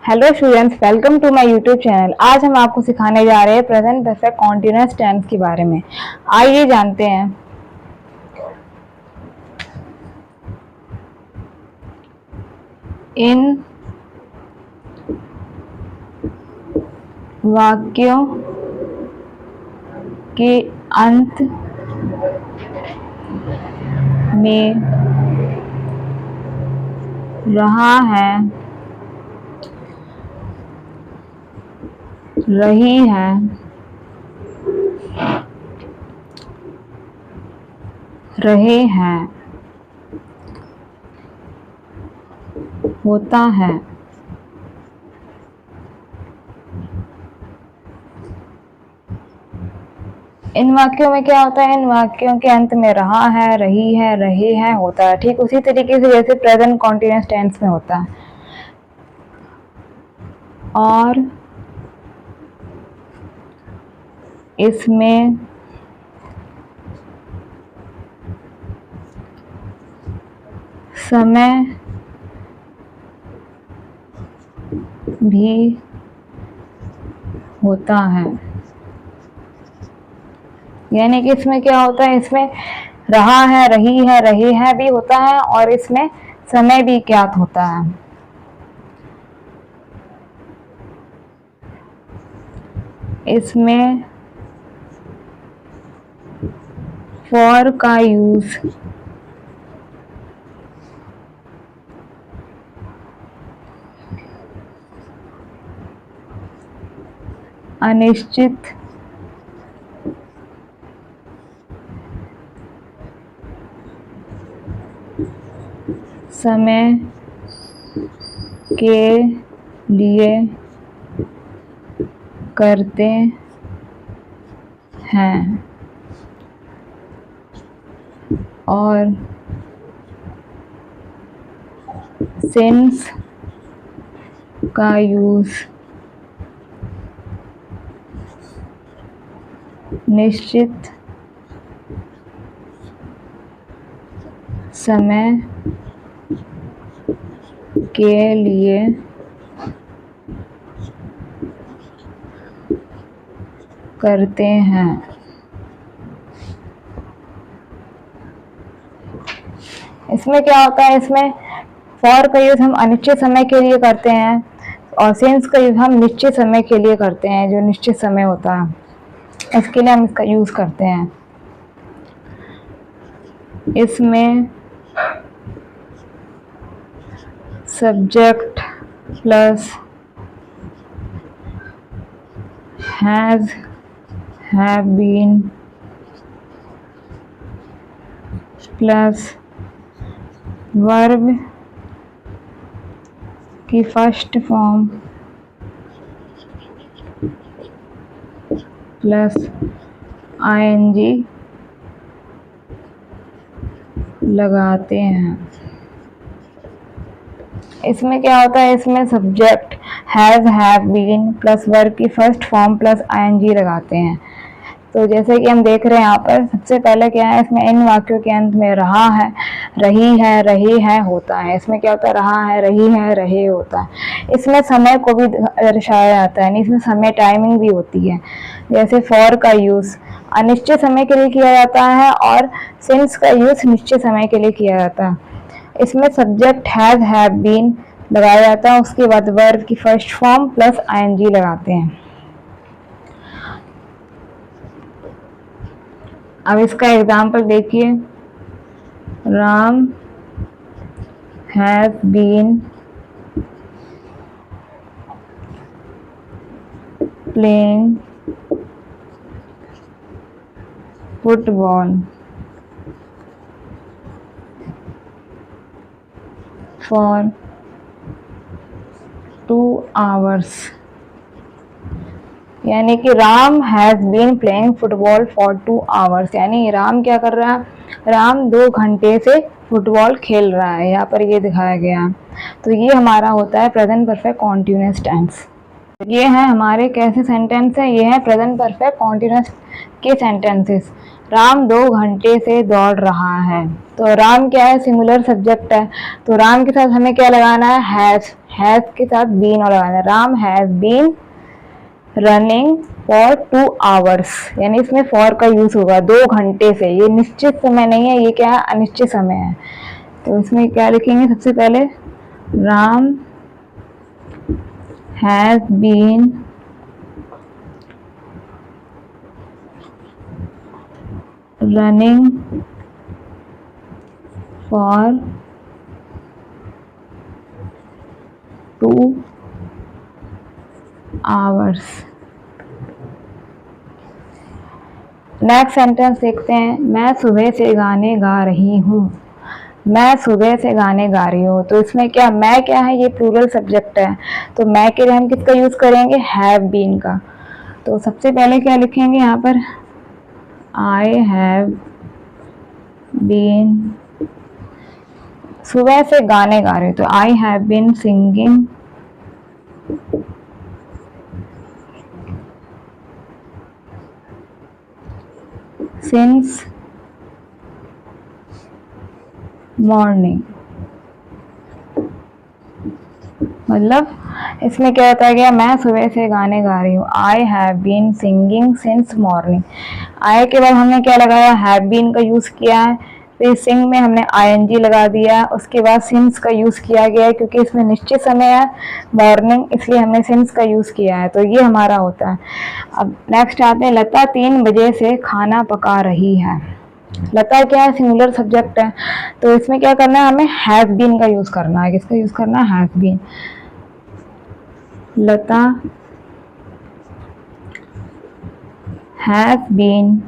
Hello students, welcome to my YouTube channel. आज हम आपको सिखाने जा रहे हैं प्रेजेंट परफेक्ट कॉन्टिन्यूअस टेंस के बारे में। आइए जानते हैं। इन वाक्यों के अंत में रहा है, रही है, रहे हैं, होता है। इन वाक्यों में क्या होता है? इन वाक्यों के अंत में रहा है, रही है, रहे हैं, होता है। ठीक उसी तरीके से जैसे प्रेजेंट कॉन्टिन्यूअस टेंस में होता है। और इसमें समय भी होता है। यानी कि इसमें क्या होता है? इसमें रहा है, रही है, रहे हैं भी होता है और इसमें समय भी ज्ञात होता है। इसमें फॉर का यूज अनिश्चित समय के लिए करते हैं और सिंस का यूज निश्चित समय के लिए करते हैं। इसमें क्या होता है? इसमें फॉर का यूज हम अनिश्चित समय के लिए करते हैं और सिंस का यूज हम निश्चित समय के लिए करते हैं। जो निश्चित समय होता है इसके लिए हम इसका यूज करते हैं। इसमें subject plus has, have been plus verb की फर्स्ट फॉर्म प्लस आईएनजी लगाते हैं। इसमें क्या होता है? इसमें subject has, have been plus verb की फर्स्ट फॉर्म प्लस आईएनजी लगाते हैं। तो जैसे कि हम देख रहे हैं यहाँ पर सबसे पहले क्या है? इसमें इन वाक्यों के अंत में रहा है, रही है, रहे हैं, होता है। इसमें क्या होता है? रहा है, रही है, रहे, होता है। इसमें समय को भी दर्शाया जाता है, इसमें समय टाइमिंग भी होती है। जैसे फॉर का यूज अनिश्चित समय के लिए किया जाता है और सिंस का यूज निश्चित समय के लिए किया जाता है। इसमें सब्जेक्ट हैज, हैव बीन लगाया जाता है, उसके बाद वर्ब की फर्स्ट फॉर्म प्लस आईएनजी लगाते हैं। अब इसका एग्जाम्पल देखिए। Ram has been playing football for 2 hours। यानी कि Ram has been playing football for 2 hours। यानी राम क्या कर रहा है? राम 2 घंटे से फुटबॉल खेल रहा है। यहाँ पर ये दिखाया गया। तो ये हमारा होता है प्रेजेंट परफेक्ट कॉन्टिन्यूअस टेंस। ये है हमारे कैसे सेंटेंस है? ये है प्रेजेंट परफेक्ट कॉन्टिन्यूअस के सेंटेंसेस। राम 2 घंटे से दौड़ रहा है। तो राम क्या है? सिंगुलर सब्जेक्ट है, तो राम के साथ हमें क्या लगाना है? हैज। हैज के साथ बीन और लगाना है। Ram has been running for 2 hours, यानी इसमें फॉर का यूज होगा 2 घंटे से। ये निश्चित समय नहीं है, ये क्या है, अनिश्चित समय है। तो इसमें क्या लिखेंगे, सबसे पहले Ram has been running for 2 hours. Next sentence देखते हैं, मैं सुबह से गाने गा रही हूँ। मैं सुबह से गाने गा रही हूँ, तो इसमें क्या, मैं क्या है, ये प्लूरल सब्जेक्ट है, तो मैं के लिए हम किसका यूज करेंगे, हैव बीन का। तो सबसे पहले क्या लिखेंगे यहाँ पर, आई हैव बीन, सुबह से गाने गा रही हूँ, तो I have been singing since morning. मतलब इसमें क्या होता है, क्या, मैं सुबह से गाने गा रही हूँ, I have been singing since morning. आई के बाद हमने क्या लगाया, हैव बीन का यूज किया है, फिर सिंग में हमने आईएनजी लगा दिया, उसके बाद सिंस का यूज किया गया है, क्योंकि इसमें निश्चित समय है मॉर्निंग, इसलिए हमने सिंस का यूज किया है। तो ये हमारा होता है। अब नेक्स्ट आते हैं, लता 3 बजे से खाना पका रही है। लता क्या है, सिंगुलर सब्जेक्ट है, तो इसमें क्या करना है, हमें हैव बीन का यूज करना है। किसका यूज करना है, have been. Lata have been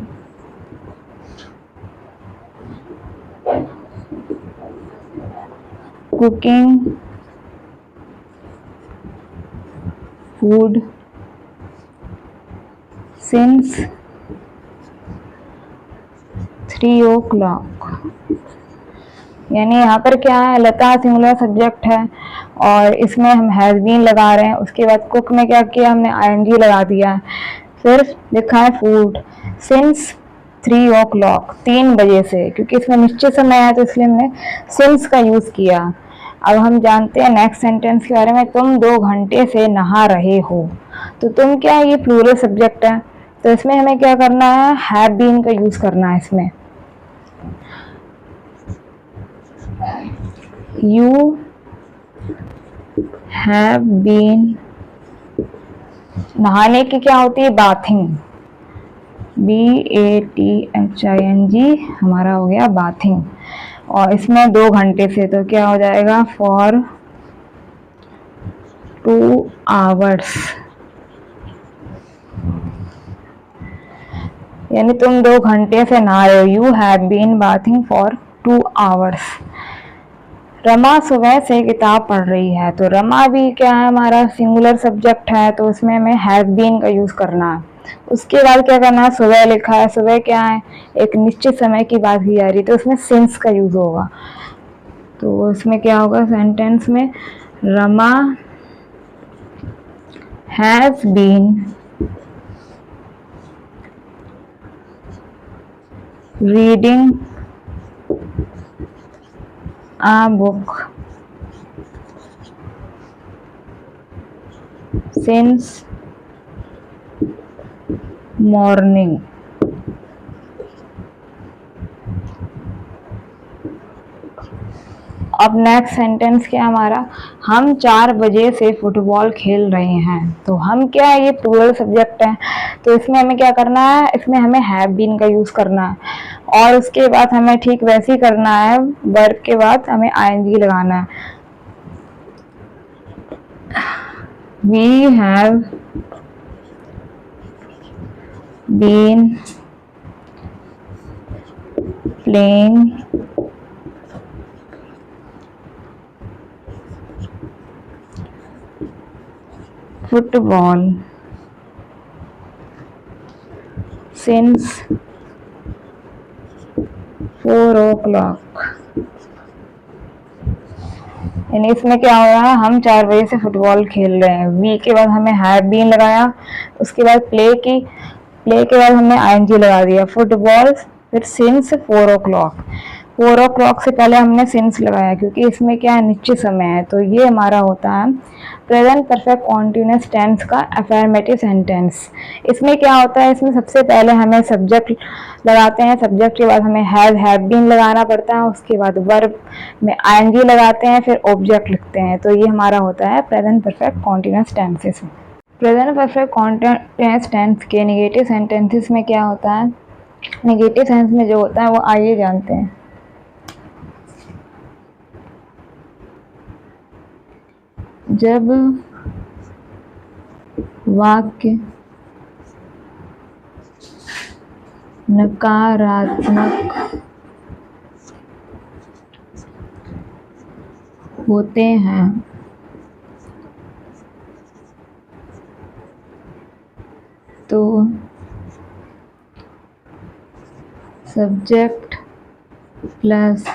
cooking food since 3 o'clock। यानी यहाँ पर क्या है, लता सिंगुलर सब्जेक्ट है और इसमें हम हैज बीन लगा रहे हैं। उसके बाद कुक में क्या किया, हमने आईएनजी लगा दिया है। फिर लिखा है फूड सिंस 3 o'clock, 3 बजे से, क्योंकि इसमें निश्चित समय है तो इसलिए हमने सिंस का यूज किया। अब हम जानते हैं नेक्स्ट सेंटेंस के बारे में, तुम 2 घंटे से नहा रहे हो। तो तुम क्या है, ये प्लूरल सब्जेक्ट है, तो इसमें हमें क्या करना है, हैव बीन का यूज करना है इसमें। You have been, नहाने की क्या होती है, बाथिंग, BATHING हमारा हो गया बाथिंग। और इसमें 2 घंटे से, तो क्या हो जाएगा, फॉर 2 आवर्स। यानी तुम 2 घंटे से नहा रहे हो, you have been bathing for 2 hours. Rama सुबह से किताब पढ़ रही है, तो रमा भी क्या है, हमारा सिंगुलर सब्जेक्ट है, तो उसमें हमें हैव बीन का यूज करना है। उसके बाद क्या करना है, सुबह लिखा है, सुबह क्या है, एक निश्चित समय की बात की जा रही है, तो उसमें सिंस का यूज होगा। तो इसमें क्या होगा, सेंटेंस में Rama has been reading a book since morning। अब नेक्स्ट सेंटेंस क्या हमारा, हम 4 बजे से फुटबॉल खेल रहे हैं। तो हम क्या है, ये प्लूरल सब्जेक्ट है, तो इसमें हमें क्या करना है, इसमें हमें हैव बीन का यूज करना है। और उसके बाद हमें ठीक वैसे ही करना है, वर्ब के बाद हमें आईएनजी लगाना है। We have been playing football since 4 o'clock। यानी इसमें क्या हो रहा है, हम 4 बजे से फुटबॉल खेल रहे हैं। वी के बाद हमें हैव बीन लगाया, उसके बाद प्ले के बाद हमने आईएनजी लगा दिया, फुटबॉल, फिर सिंस 4 o'clock। 4 o'clock से पहले हमने सिंस लगाया क्योंकि इसमें क्या है, निश्चित समय है। तो ये हमारा होता है प्रेजेंट परफेक्ट कॉन्टिन्यूअस टेंस का अफर्मेटिव सेंटेंस। इसमें क्या होता है, इसमें सबसे पहले हमें सब्जेक्ट लगाते हैं, सब्जेक्ट के बाद हमें हैव बीन लगाना पड़ता है, उसके बाद वर्ब में आईएनजी लगाते हैं, फिर ऑब्जेक्ट लिखते हैं। तो ये हमारा होता है present perfect continuous tenses. Present perfect continuous tense के नेगेटिव सेंटेंसेस में क्या होता है, नेगेटिव सेंस में जो होता है वो आइए जानते हैं। जब वाक्य नकारात्मक होते हैं तो subject plus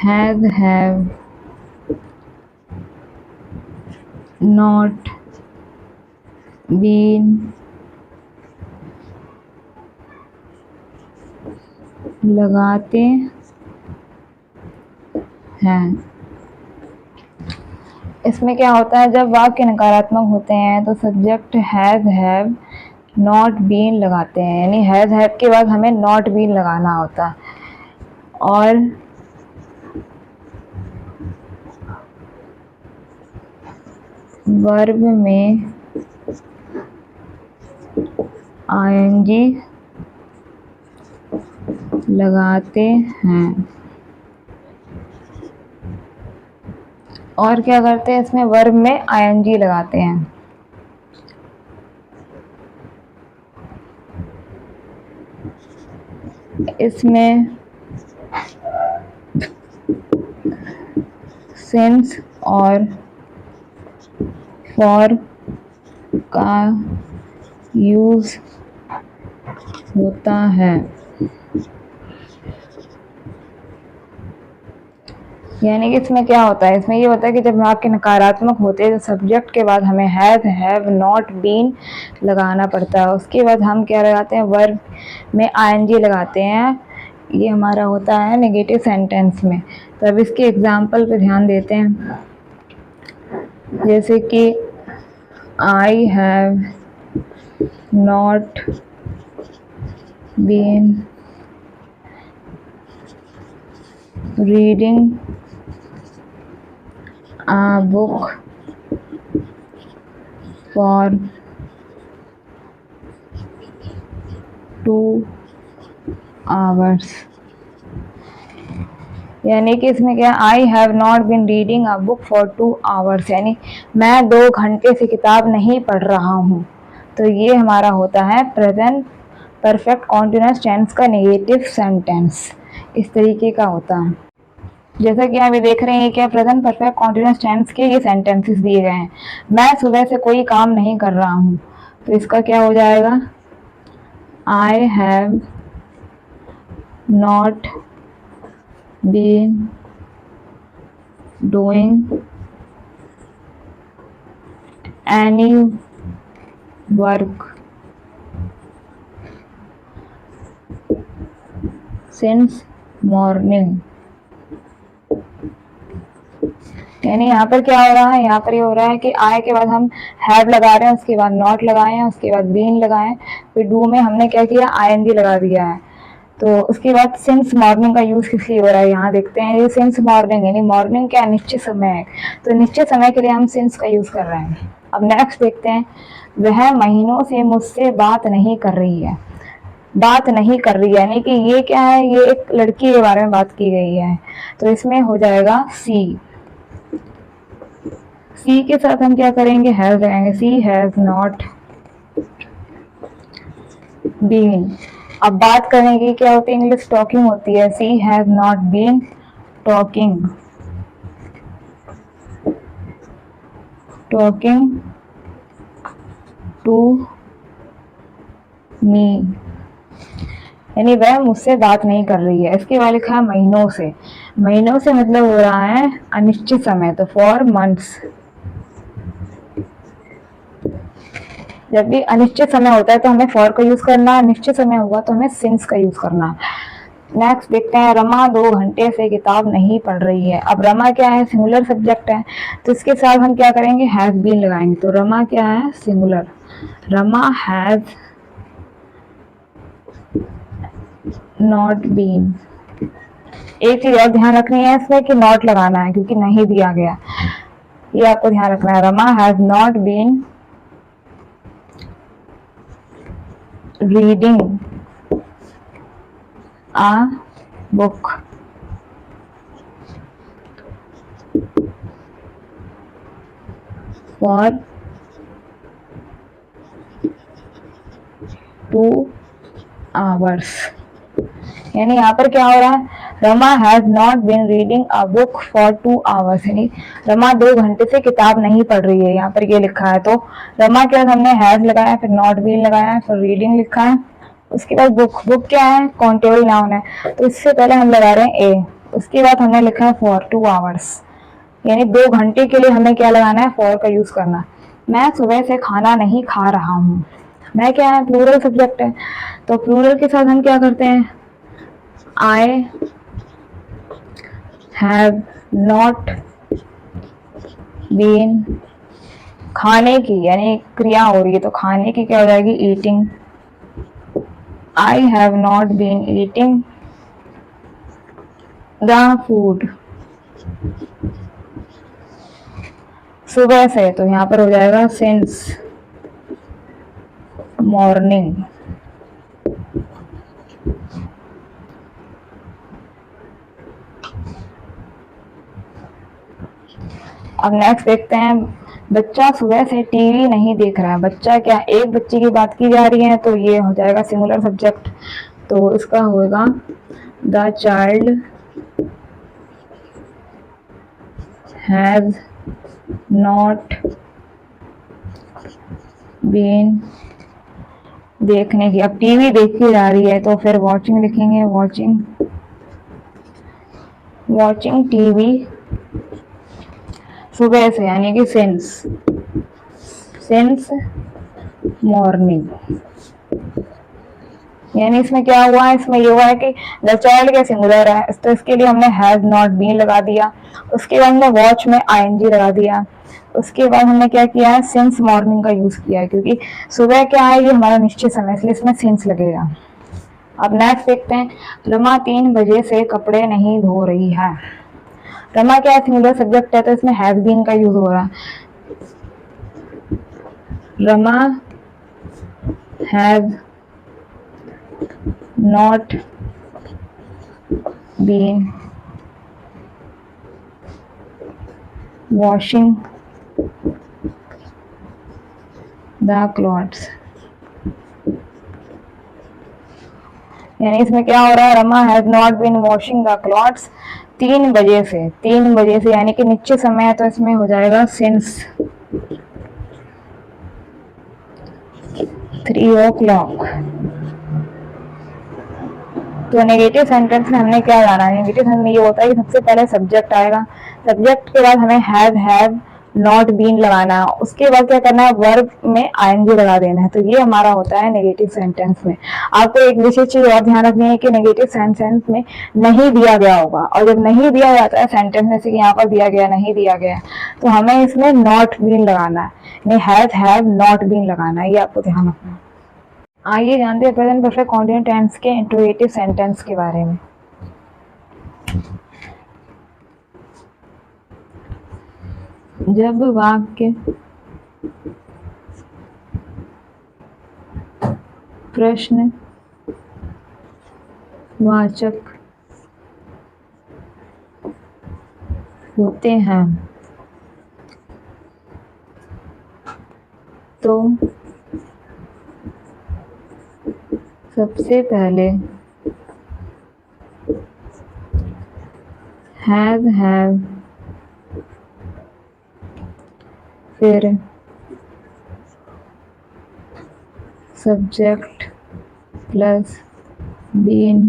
have not been लगाते हैं। इसमें क्या होता है, जब वाक्य नकारात्मक होते हैं तो सब्जेक्ट हैव नॉट बीन लगाते हैं, यानी हैव के बाद हमें नॉट बीन लगाना होता है। और वर्ब में आईएनजी लगाते हैं। और क्या करते हैं, इसमें वर्ब में आईएनजी लगाते हैं। इसमें सिंस और फॉर का यूज होता है, यानी कि इसमें क्या होता है, इसमें ये होता है कि जब वाक्य नकारात्मक होते हैं तो सब्जेक्ट के बाद हमें हैव नॉट बीन लगाना पड़ता है। उसके बाद हम क्या लगाते हैं, वर्ब में आईएनजी लगाते हैं। ये हमारा होता है नेगेटिव सेंटेंस में। तो अब इसके एग्जाम्पल पे ध्यान देते हैं, जैसे कि I have not been reading a book for 2 hours। यानी कि इसमें क्या, I have not been reading a book for 2 hours, यानी मैं 2 घंटे से किताब नहीं पढ़ रहा हूँ। तो ये हमारा होता है प्रेजेंट परफेक्ट कॉन्टिन्यूअस टेंस का नेगेटिव सेंटेंस। इस तरीके का होता है। जैसा कि आप ये देख रहे हैं कि प्रेजेंट परफेक्ट कॉन्टिन्यूअस टेंस के ये सेंटेंसेस दिए गए हैं। मैं सुबह से कोई काम नहीं कर रहा हूँ, तो इसका क्या हो जाएगा, I have not been doing any work since morning. यानी यहाँ पर क्या हो रहा है, यहाँ पर ये हो रहा है कि आई के बाद हम हैव लगा रहे हैं, उसके बाद नॉट लगाए हैं, उसके बाद बीन लगाए, फिर डू में हमने क्या किया, आईएनजी लगा दिया है। तो उसके बाद सिंस मॉर्निंग का यूज किस लिए हो रहा है, यहाँ देखते हैं। ये सिंस मॉर्निंग, यानी मॉर्निंग क्या निश्चित समय है, तो निश्चित समय के लिए हम सिंस का यूज कर रहे हैं। अब नेक्स्ट देखते हैं, वह महीनों से मुझसे बात नहीं कर रही है। बात नहीं कर रही है यानी कि ये क्या है, ये एक लड़की के बारे में बात की गई है। तो इसमें हो जाएगा सी। सी के साथ हम क्या करेंगे, हैव लगाएंगे। सी हैज नॉट बीन। अब बात करने की क्या होती है, इंग्लिश टॉकिंग होती है। She has not been talking to me, यानी वह मुझसे बात नहीं कर रही है। इसके बाद लिखा है महीनों से। महीनों से मतलब हो रहा है अनिश्चित समय, तो फॉर मंथ्स। जब भी अनिश्चित समय होता है तो हमें फॉर का यूज करना है, निश्चित समय होगा तो हमें सिंस का यूज करना है। नेक्स्ट देखते हैं, रमा 2 घंटे से किताब नहीं पढ़ रही है। अब रमा क्या है, सिंगुलर सब्जेक्ट है, तो इसके साथ हम क्या करेंगे, हैज बीन लगाएंगे। तो रमा क्या है, singular, Rama has not been. एक चीज और ध्यान रखनी है इसमें कि नॉट लगाना है क्योंकि नहीं दिया गया, ये आपको ध्यान रखना है। Rama has not been reading a book. For 2 hours. यानी यहाँ पर क्या हो रहा है, Rama has not been reading a book for 2 hours, यानी रमा 2 घंटे से किताब नहीं पढ़ रही है, यहाँ पर ये लिखा है। तो रमा के बाद हमने हैज लगाया, फिर नॉट बीन लगाया, फिर रीडिंग लिखा है, उसके बाद बुक। बुक क्या है, काउंटेबल नाउन है, तो इससे पहले हम लगा रहे हैं ए, उसके बाद हमने लिखा है फॉर 2 आवर्स, यानी 2 घंटे के लिए हमें क्या लगाना है, फॉर का यूज करना। मैं सुबह से खाना नहीं खा रहा हूँ। मैं क्या है, प्लूरल सब्जेक्ट है, तो प्लूरल के साथ हम क्या करते हैं, आई हैव नॉट बीन, खाने की यानी क्रिया हो रही है तो खाने की क्या हो जाएगी, eating. I have not been eating the food, सुबह से, तो यहाँ पर हो जाएगा सिंस मॉर्निंग। अब नेक्स्ट देखते हैं, बच्चा सुबह से टीवी नहीं देख रहा है। बच्चा क्या, एक बच्चे की बात की जा रही है, तो ये हो जाएगा सिंगुलर सब्जेक्ट, तो इसका होगा the child has not been, देखने की, अब टीवी देखी जा रही है तो फिर वॉचिंग लिखेंगे, वॉचिंग, वॉचिंग टीवी सुबह से, यानी कि सिंस मॉर्निंग। यानी इसमें क्या हुआ है, इसमें ये हुआ है कि द चाइल्ड क्या सिंगुलर है, तो इसके लिए हमने हैज नॉट बीन लगा दिया, उसके बाद हमने वॉच में आईएनजी लगा दिया, उसके बाद हमने क्या किया है, सिंस मॉर्निंग का यूज किया है क्योंकि सुबह क्या है, ये हमारा निश्चित समय, इसलिए इसमें सिंस लगेगा। अब नेक्स्ट देखते हैं, रमा 3 बजे से कपड़े नहीं धो रही है। रमा क्या है, सिंगुलर सब्जेक्ट है, तो इसमें हैज बीन का यूज हो रहा है। Rama has not been washing the clothes. यानी इसमें क्या हो रहा है, Rama has not been washing the clothes 3 बजे से, 3 बजे से यानी कि निश्चित समय है, तो इसमें हो जाएगा सिंस 3 o'clock। तो नेगेटिव सेंटेंस में हमने क्या लाना है, नेगेटिव सेंटेंस में ये होता है कि सबसे पहले सब्जेक्ट आएगा, सब्जेक्ट के बाद हमें हैव नॉट बीन लगाना है, उसके बाद क्या करना है, वर्ब में आईएनजी लगा देना है, तो ये हमारा होता है नेगेटिव सेंटेंस में। आपको एक विशेष चीज और ध्यान रखनी है कि नेगेटिव सेंटेंस में नहीं दिया गया होगा, और जब नहीं दिया जाता है सेंटेंस में, से यहाँ पर दिया गया, नहीं दिया गया, तो हमें इसमें नॉट बीन लगाना है, नहीं हैव नॉट बीन लगाना है, ये आपको ध्यान रखना है। आइए जानते हैं प्रेजेंट परफेक्ट कॉन्टिन्यूस टेंस के इंट्रोगेटिव सेंटेंस के बारे में। जब वाक्य प्रश्न वाचक होते हैं तो सबसे पहले हैव, फिर subject plus been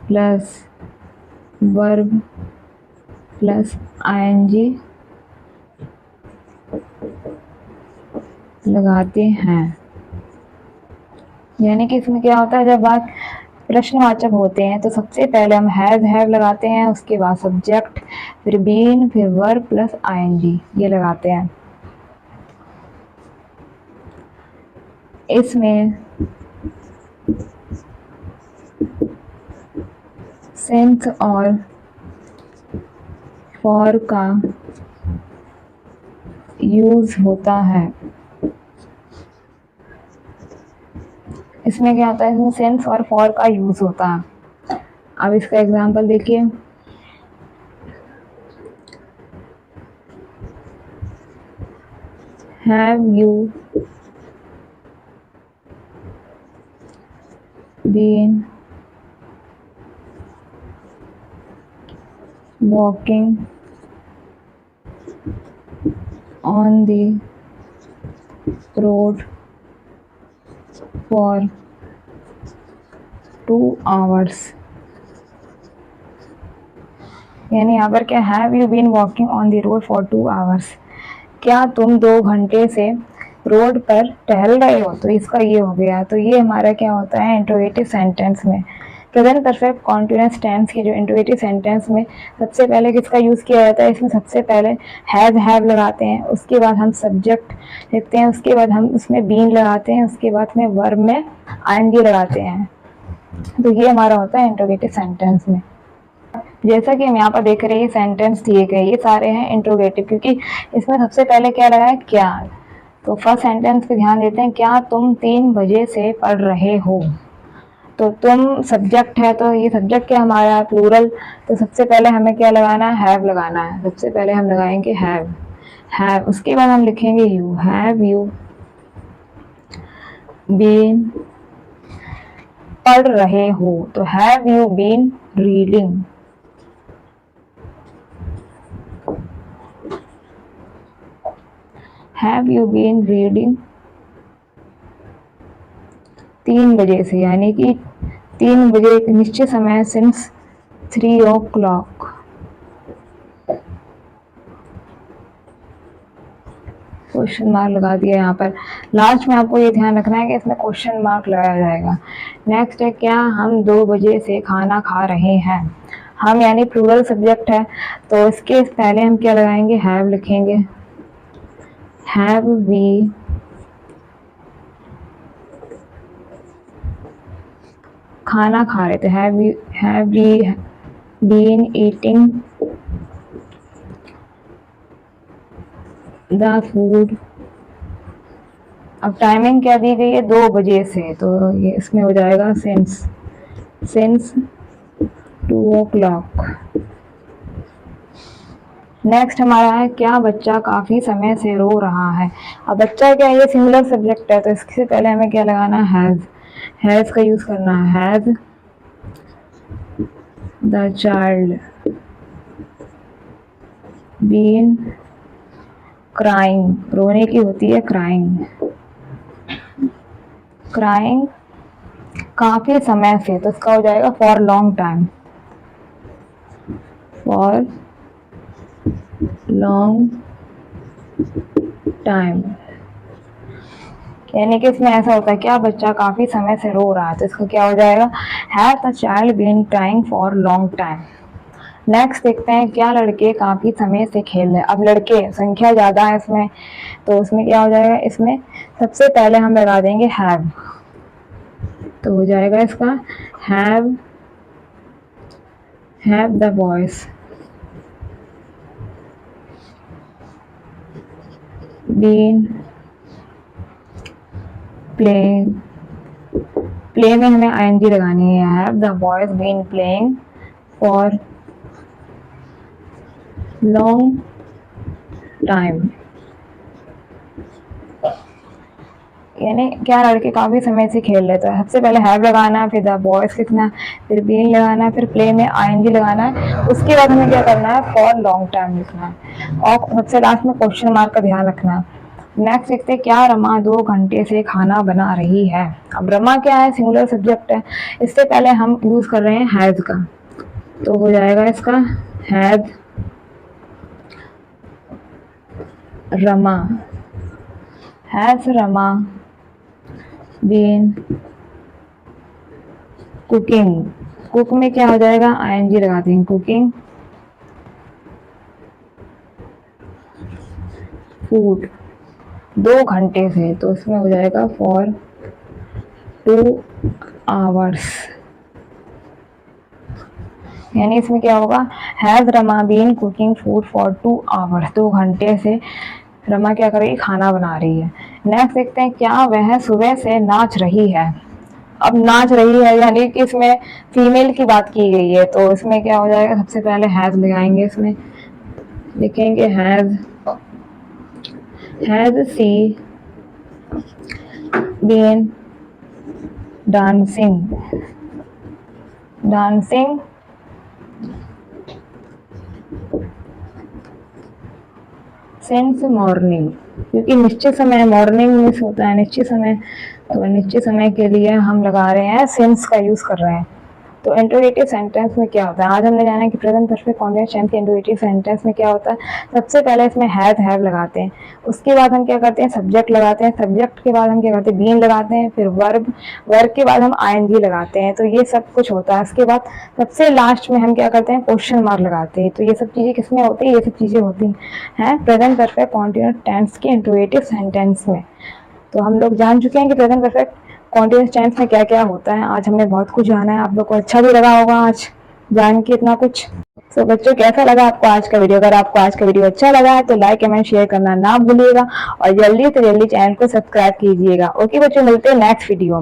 plus verb plus ING लगाते हैं। यानी कि इसमें क्या होता है, जब प्रश्नवाचक होते हैं तो सबसे पहले हम हैव लगाते हैं, उसके बाद सब्जेक्ट, फिर बीन, फिर वर्ब प्लस आईएनजी ये लगाते हैं। इसमें सिंस और फॉर का यूज होता है। इसमें क्या होता है, इसमें सिंस और फॉर का यूज होता है। अब इसका एग्जांपल देखिए, have you been walking on the road for 2 hours। यानी यहाँ पर क्या, have you been walking on the road for 2 hours, क्या तुम 2 घंटे से रोड पर टहल रहे हो। तो इसका ये हो गया। तो ये हमारा क्या होता है इंट्रोगेटिव सेंटेंस में। प्रेजेंट परफेक्ट कॉन्टिन्यूअस टेंस के जो इंट्रोगेटिव सेंटेंस में सबसे पहले किसका यूज़ किया जाता है, इसमें सबसे पहले हैव लगाते हैं, उसके बाद हम सब्जेक्ट लिखते हैं, उसके बाद हम उसमें बीन लगाते हैं, उसके बाद में वर्ब में आईएनजी लगाते हैं। तो ये हमारा होता है इंट्रोगेटिव सेंटेंस में। जैसा कि हम यहाँ पर देख रहे हैं सेंटेंस दिए गए ये सारे हैं इंट्रोगेटिव, क्योंकि इसमें सबसे पहले क्या लगा है, क्या। तो फर्स्ट सेंटेंस पे ध्यान देते हैं, क्या तुम 3 बजे से पढ़ रहे हो। तो तुम सब्जेक्ट है, तो ये सब्जेक्ट क्या हमारा प्लूरल। तो सबसे पहले हमें क्या लगाना है, हैव लगाना है। सबसे पहले हम लगाएंगे हैव, उसके बाद हम लिखेंगे यू, हैव यू बीन पढ़ रहे हो। तो have you been reading. Have you been reading 3 बजे से, यानी कि 3 बजे एक निश्चित समय, सिंस 3 o'clock। क्वेश्चन मार्क लगा दिया यहाँ पर। लास्ट में आपको ये ध्यान रखना है कि इसमें क्वेश्चन मार्क लगाया जाएगा। नेक्स्ट है, क्या हम 2 बजे से खाना खा रहे हैं। हम यानी प्लूरल सब्जेक्ट है, तो इसके पहले हम क्या लगाएंगे, हैव लिखेंगे। हैव वी खाना खा रहे थे, have we been eating the food. अब टाइमिंग क्या दी गई है, 2 बजे से, तो ये इसमें हो जाएगा सिंस 2 o'clock। नेक्स्ट हमारा है, क्या बच्चा काफी समय से रो रहा है। अब बच्चा क्या है, ये सिंगुलर सब्जेक्ट है, तो इससे पहले हमें क्या लगाना है, हैज का यूज करना है। Has the child been crying, रोने की होती है क्राइंग काफी समय से, तो इसका हो जाएगा for long time, for long time. यानी कि इसमें ऐसा होता है, क्या बच्चा काफी समय से रो रहा है, तो इसका क्या हो जाएगा, has the child been crying for long time. Next देखते हैं, क्या लड़के काफी समय से खेल रहे हैं। अब लड़के संख्या ज्यादा है इसमें, तो इसमें क्या हो जाएगा, इसमें सबसे पहले हम लगा देंगे हैव। तो हो जाएगा इसका have the boys been playing. Play में हमें आईएनजी लगानी है, have the boys been playing for long time. यानी क्या लड़के काफी समय से खेल रहे, तो सबसे पहले हैव लगाना है, फिर द बॉयज लिखना है, फिर बीन लगाना है, फिर प्ले में आईएनजी लगाना है, उसके बाद हमें क्या करना है, फॉर लॉन्ग टाइम लिखना है, और सबसे लास्ट में क्वेश्चन मार्क का ध्यान रखना है। नेक्स्ट देखते हैं, क्या रमा 2 घंटे से खाना बना रही है। अब रमा क्या है, सिंगुलर सब्जेक्ट है, इससे पहले हम यूज कर रहे हैं हैज का, तो हो जाएगा इसका has Rama been cooking, cook में क्या हो जाएगा, आईएनजी लगाते हैं, कुकिंग फूड 2 घंटे से, तो इसमें हो जाएगा फॉर 2 आवर्स। यानी इसमें क्या होगा, has Rama been cooking food for 2 hours, 2 घंटे से रमा क्या कर रही है, खाना बना रही है। नेक्स्ट देखते हैं, क्या वह सुबह से नाच रही है। अब नाच रही है यानी कि इसमें फीमेल की बात की गई है, तो इसमें क्या हो जाएगा, सबसे पहले हैज लगाएंगे, इसमें लिखेंगे has she been dancing, dancing since morning, क्योंकि निश्चित समय मॉर्निंग मिस होता है निश्चित समय, तो निश्चित समय के लिए हम लगा रहे हैं सिंस का यूज कर रहे हैं। तो इंट्रोगेटिव सेंटेंस में क्या होता है, आज हमने जाना है कि प्रेजेंट परफेक्ट कॉन्टिन्यूअस टेंस के इंट्रोगेटिव सेंटेंस में क्या होता है। सबसे पहले इसमें हैज हैव लगाते हैं, उसके बाद हम क्या करते हैं, सब्जेक्ट लगाते हैं, सब्जेक्ट के बाद हम क्या करते हैं, बीन लगाते हैं, फिर वर्ब, वर्ब के बाद हम आईएनजी लगाते हैं। तो ये सब कुछ होता है। उसके बाद सबसे लास्ट में हम क्या करते हैं, क्वेश्चन मार्क लगाते हैं। तो ये सब चीजें किसमें होती है, ये सब चीजें होती हैं प्रेजेंट परफेक्ट कॉन्टिन्यूअस टेंस के इंट्रोगेटिव सेंटेंस में। तो हम लोग जान चुके हैं कि प्रेजेंट परफेक्ट कॉन्टिन्यूअस टेंस में क्या क्या होता है। आज हमने बहुत कुछ जाना है, आप लोग को अच्छा भी लगा होगा आज जान के इतना कुछ। तो बच्चों, कैसा लगा आपको आज का वीडियो? अगर आपको आज का वीडियो अच्छा लगा है तो लाइक कमेंट शेयर करना ना भूलिएगा और जल्दी से जल्दी चैनल को सब्सक्राइब कीजिएगा। ओके बच्चों, मिलते हैं नेक्स्ट वीडियो में।